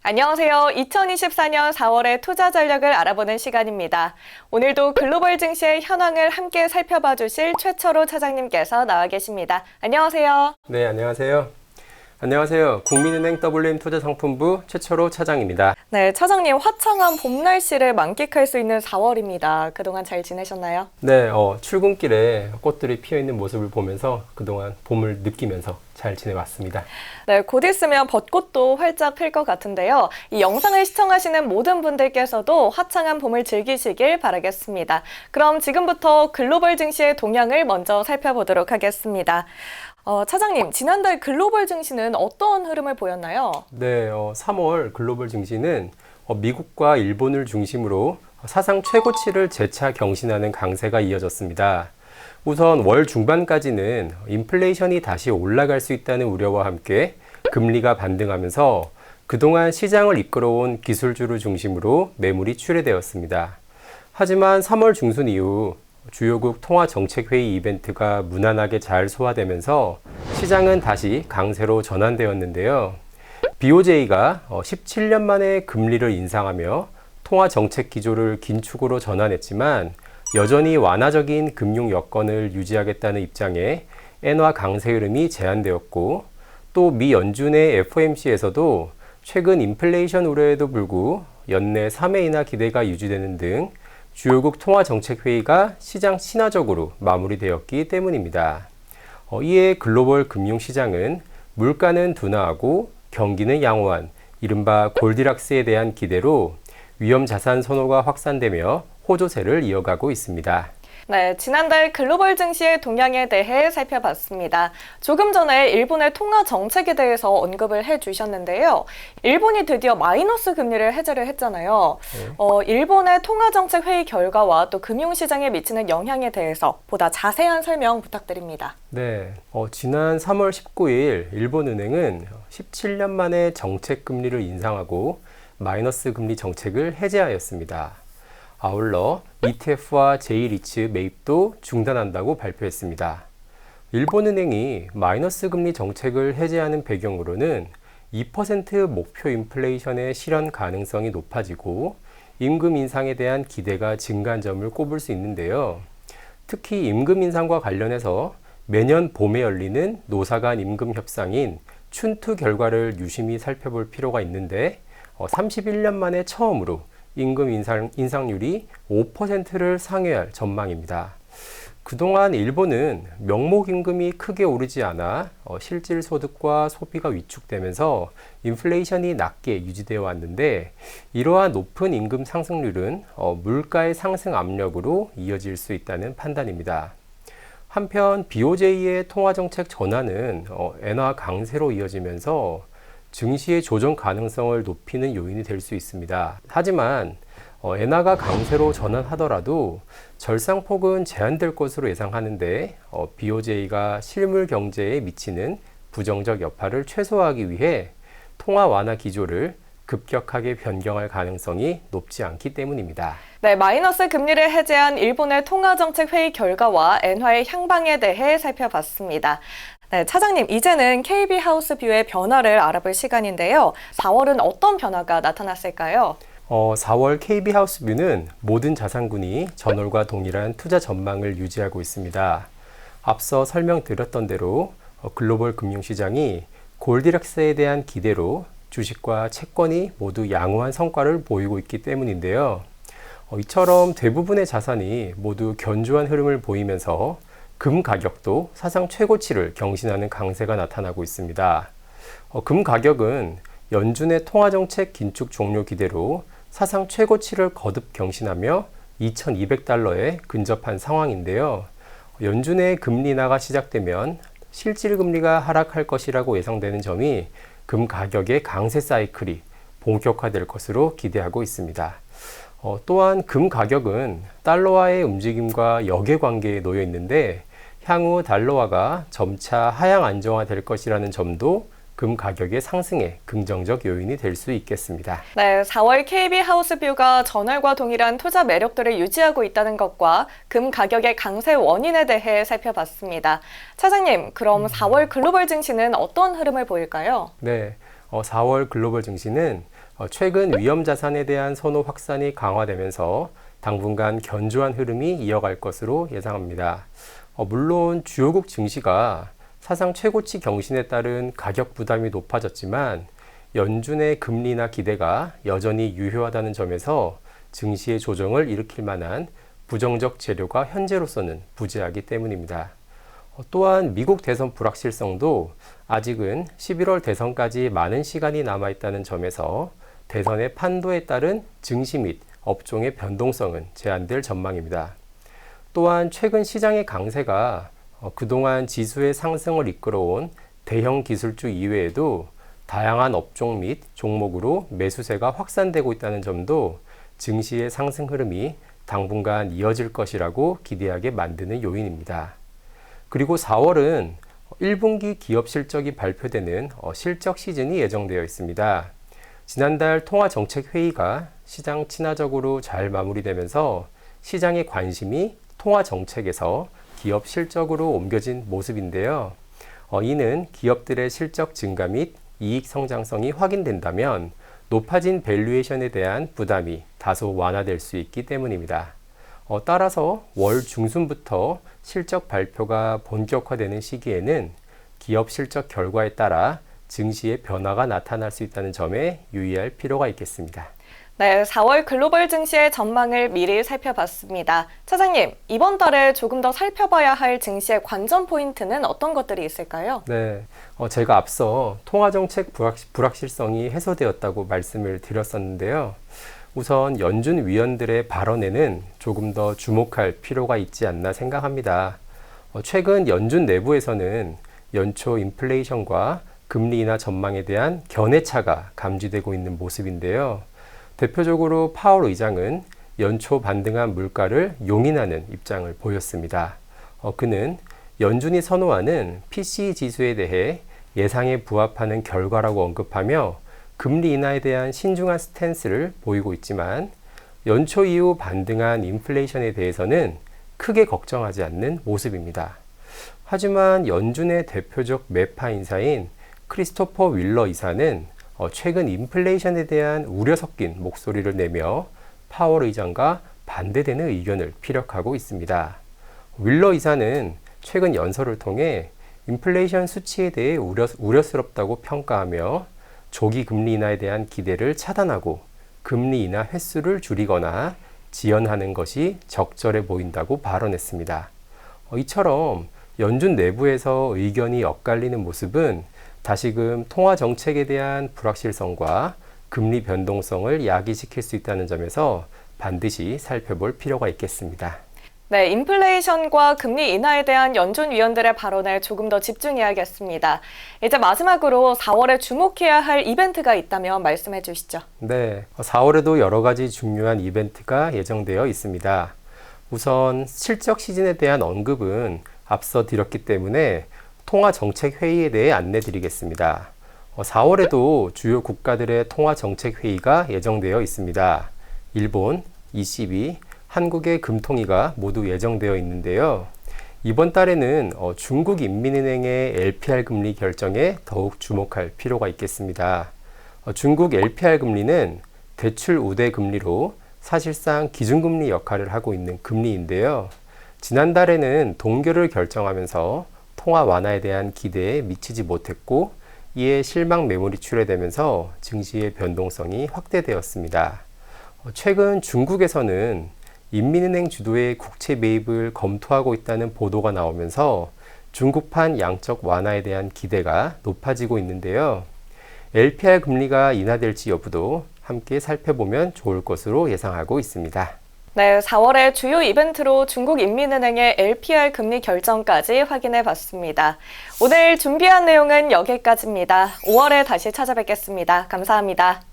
안녕하세요. 2024년 4월의 투자 전략을 알아보는 시간입니다. 오늘도 글로벌 증시의 현황을 함께 살펴봐 주실 최철호 차장님께서 나와 계십니다. 안녕하세요. 네, 안녕하세요. 안녕하세요. 국민은행 WM 투자상품부 최철호 차장입니다. 네, 차장님 화창한 봄 날씨를 만끽할 수 있는 4월입니다. 그동안 잘 지내셨나요? 네, 출근길에 꽃들이 피어있는 모습을 보면서 그동안 봄을 느끼면서 잘 지내왔습니다. 네, 곧 있으면 벚꽃도 활짝 필 것 같은데요. 이 영상을 시청하시는 모든 분들께서도 화창한 봄을 즐기시길 바라겠습니다. 그럼 지금부터 글로벌 증시의 동향을 먼저 살펴보도록 하겠습니다. 차장님, 지난달 글로벌 증시는 어떤 흐름을 보였나요? 네, 3월 글로벌 증시는 미국과 일본을 중심으로 사상 최고치를 재차 경신하는 강세가 이어졌습니다. 우선 월 중반까지는 인플레이션이 다시 올라갈 수 있다는 우려와 함께 금리가 반등하면서 그동안 시장을 이끌어온 기술주를 중심으로 매물이 출회되었습니다. 하지만 3월 중순 이후 주요국 통화정책회의 이벤트가 무난하게 잘 소화되면서 시장은 다시 강세로 전환되었는데요. BOJ가 17년 만에 금리를 인상하며 통화정책 기조를 긴축으로 전환했지만 여전히 완화적인 금융 여건을 유지하겠다는 입장에 엔화 강세 흐름이 제한되었고, 또 미 연준의 FOMC에서도 최근 인플레이션 우려에도 불구 연내 3회 인하 기대가 유지되는 등 주요국 통화정책회의가 시장 친화적으로 마무리되었기 때문입니다. 이에 글로벌 금융시장은 물가는 둔화하고 경기는 양호한 이른바 골디락스에 대한 기대로 위험자산 선호가 확산되며 호조세를 이어가고 있습니다. 네, 지난달 글로벌 증시의 동향에 대해 살펴봤습니다. 조금 전에 일본의 통화 정책에 대해서 언급을 해주셨는데요. 일본이 드디어 마이너스 금리를 해제를 했잖아요. 일본의 통화 정책 회의 결과와 또 금융시장에 미치는 영향에 대해서 보다 자세한 설명 부탁드립니다. 네, 지난 3월 19일 일본은행은 17년 만에 정책 금리를 인상하고 마이너스 금리 정책을 해제하였습니다. 아울러 ETF와 J-리츠 매입도 중단한다고 발표했습니다. 일본은행이 마이너스 금리 정책을 해제하는 배경으로는 2% 목표 인플레이션의 실현 가능성이 높아지고 임금 인상에 대한 기대가 증가한 점을 꼽을 수 있는데요. 특히 임금 인상과 관련해서 매년 봄에 열리는 노사 간 임금 협상인 춘투 결과를 유심히 살펴볼 필요가 있는데 31년 만에 처음으로 임금 인상률이 5%를 상회할 전망입니다. 그동안 일본은 명목 임금이 크게 오르지 않아 실질 소득과 소비가 위축되면서 인플레이션이 낮게 유지되어 왔는데, 이러한 높은 임금 상승률은 물가의 상승 압력으로 이어질 수 있다는 판단입니다. 한편 BOJ의 통화정책 전환은 엔화 강세로 이어지면서 증시의 조정 가능성을 높이는 요인이 될 수 있습니다. 하지만 엔화가 강세로 전환하더라도 절상폭은 제한될 것으로 예상하는데 BOJ가 실물 경제에 미치는 부정적 여파를 최소화하기 위해 통화 완화 기조를 급격하게 변경할 가능성이 높지 않기 때문입니다. 네, 마이너스 금리를 해제한 일본의 통화정책 회의 결과와 엔화의 향방에 대해 살펴봤습니다. 네, 차장님, 이제는 KB하우스뷰의 변화를 알아볼 시간인데요. 4월은 어떤 변화가 나타났을까요? 4월 KB하우스뷰는 모든 자산군이 전월과 동일한 투자 전망을 유지하고 있습니다. 앞서 설명드렸던 대로 글로벌 금융시장이 골디락스에 대한 기대로 주식과 채권이 모두 양호한 성과를 보이고 있기 때문인데요. 이처럼 대부분의 자산이 모두 견조한 흐름을 보이면서 금 가격도 사상 최고치를 경신하는 강세가 나타나고 있습니다. 금 가격은 연준의 통화정책 긴축 종료 기대로 사상 최고치를 거듭 경신하며 2,200달러에 근접한 상황인데요. 연준의 금리 인하가 시작되면 실질 금리가 하락할 것이라고 예상되는 점이 금 가격의 강세 사이클이 본격화될 것으로 기대하고 있습니다. 또한 금 가격은 달러와의 움직임과 역의 관계에 놓여 있는데, 향후 달러화가 점차 하향 안정화될 것이라는 점도 금 가격의 상승에 긍정적 요인이 될 수 있겠습니다. 네, 4월 KB하우스뷰가 전월과 동일한 투자 매력도를 유지하고 있다는 것과 금 가격의 강세 원인에 대해 살펴봤습니다. 차장님, 그럼 4월 글로벌 증시는 어떤 흐름을 보일까요? 네, 4월 글로벌 증시는 최근 위험 자산에 대한 선호 확산이 강화되면서 당분간 견조한 흐름이 이어갈 것으로 예상합니다. 물론 주요국 증시가 사상 최고치 경신에 따른 가격 부담이 높아졌지만 연준의 금리나 기대가 여전히 유효하다는 점에서 증시의 조정을 일으킬 만한 부정적 재료가 현재로서는 부재하기 때문입니다. 또한 미국 대선 불확실성도 아직은 11월 대선까지 많은 시간이 남아있다는 점에서 대선의 판도에 따른 증시 및 업종의 변동성은 제한될 전망입니다. 또한 최근 시장의 강세가 그동안 지수의 상승을 이끌어온 대형 기술주 이외에도 다양한 업종 및 종목으로 매수세가 확산되고 있다는 점도 증시의 상승 흐름이 당분간 이어질 것이라고 기대하게 만드는 요인입니다. 그리고 4월은 1분기 기업 실적이 발표되는 실적 시즌이 예정되어 있습니다. 지난달 통화정책회의가 시장 친화적으로 잘 마무리되면서 시장의 관심이 통화정책에서 기업 실적으로 옮겨진 모습인데요. 이는 기업들의 실적 증가 및 이익 성장성이 확인된다면 높아진 밸류에이션에 대한 부담이 다소 완화될 수 있기 때문입니다. 따라서 월 중순부터 실적 발표가 본격화되는 시기에는 기업 실적 결과에 따라 증시의 변화가 나타날 수 있다는 점에 유의할 필요가 있겠습니다. 네, 4월 글로벌 증시의 전망을 미리 살펴봤습니다. 차장님, 이번 달에 조금 더 살펴봐야 할 증시의 관전 포인트는 어떤 것들이 있을까요? 네, 제가 앞서 통화정책 불확실성이 해소되었다고 말씀을 드렸었는데요. 우선 연준 위원들의 발언에는 조금 더 주목할 필요가 있지 않나 생각합니다. 최근 연준 내부에서는 연초 인플레이션과 금리 인하 전망에 대한 견해차가 감지되고 있는 모습인데요. 대표적으로 파월 의장은 연초 반등한 물가를 용인하는 입장을 보였습니다. 그는 연준이 선호하는 PCE 지수에 대해 예상에 부합하는 결과라고 언급하며 금리 인하에 대한 신중한 스탠스를 보이고 있지만 연초 이후 반등한 인플레이션에 대해서는 크게 걱정하지 않는 모습입니다. 하지만 연준의 대표적 매파 인사인 크리스토퍼 윌러 이사는 최근 인플레이션에 대한 우려 섞인 목소리를 내며 파월 의장과 반대되는 의견을 피력하고 있습니다. 윌러 이사는 최근 연설을 통해 인플레이션 수치에 대해 우려스럽다고 평가하며 조기 금리 인하에 대한 기대를 차단하고 금리 인하 횟수를 줄이거나 지연하는 것이 적절해 보인다고 발언했습니다. 이처럼 연준 내부에서 의견이 엇갈리는 모습은 다시금 통화 정책에 대한 불확실성과 금리 변동성을 야기시킬 수 있다는 점에서 반드시 살펴볼 필요가 있겠습니다. 네, 인플레이션과 금리 인하에 대한 연준 위원들의 발언에 조금 더 집중해야겠습니다. 이제 마지막으로 4월에 주목해야 할 이벤트가 있다면 말씀해 주시죠. 네, 4월에도 여러 가지 중요한 이벤트가 예정되어 있습니다. 우선 실적 시즌에 대한 언급은 앞서 드렸기 때문에 통화정책회의에 대해 안내드리겠습니다. 4월에도 주요 국가들의 통화정책회의가 예정되어 있습니다. 일본, ECB, 한국의 금통위가 모두 예정되어 있는데요. 이번 달에는 중국 인민은행의 LPR 금리 결정에 더욱 주목할 필요가 있겠습니다. 중국 LPR 금리는 대출 우대 금리로 사실상 기준금리 역할을 하고 있는 금리인데요. 지난달에는 동결을 결정하면서 통화 완화에 대한 기대에 미치지 못했고 이에 실망 매물이 출회되면서 증시의 변동성이 확대되었습니다. 최근 중국에서는 인민은행 주도의 국채 매입을 검토하고 있다는 보도가 나오면서 중국판 양적 완화에 대한 기대가 높아지고 있는데요. LPR 금리가 인하될지 여부도 함께 살펴보면 좋을 것으로 예상하고 있습니다. 네, 4월의 주요 이벤트로 중국 인민은행의 LPR 금리 결정까지 확인해 봤습니다. 오늘 준비한 내용은 여기까지입니다. 5월에 다시 찾아뵙겠습니다. 감사합니다.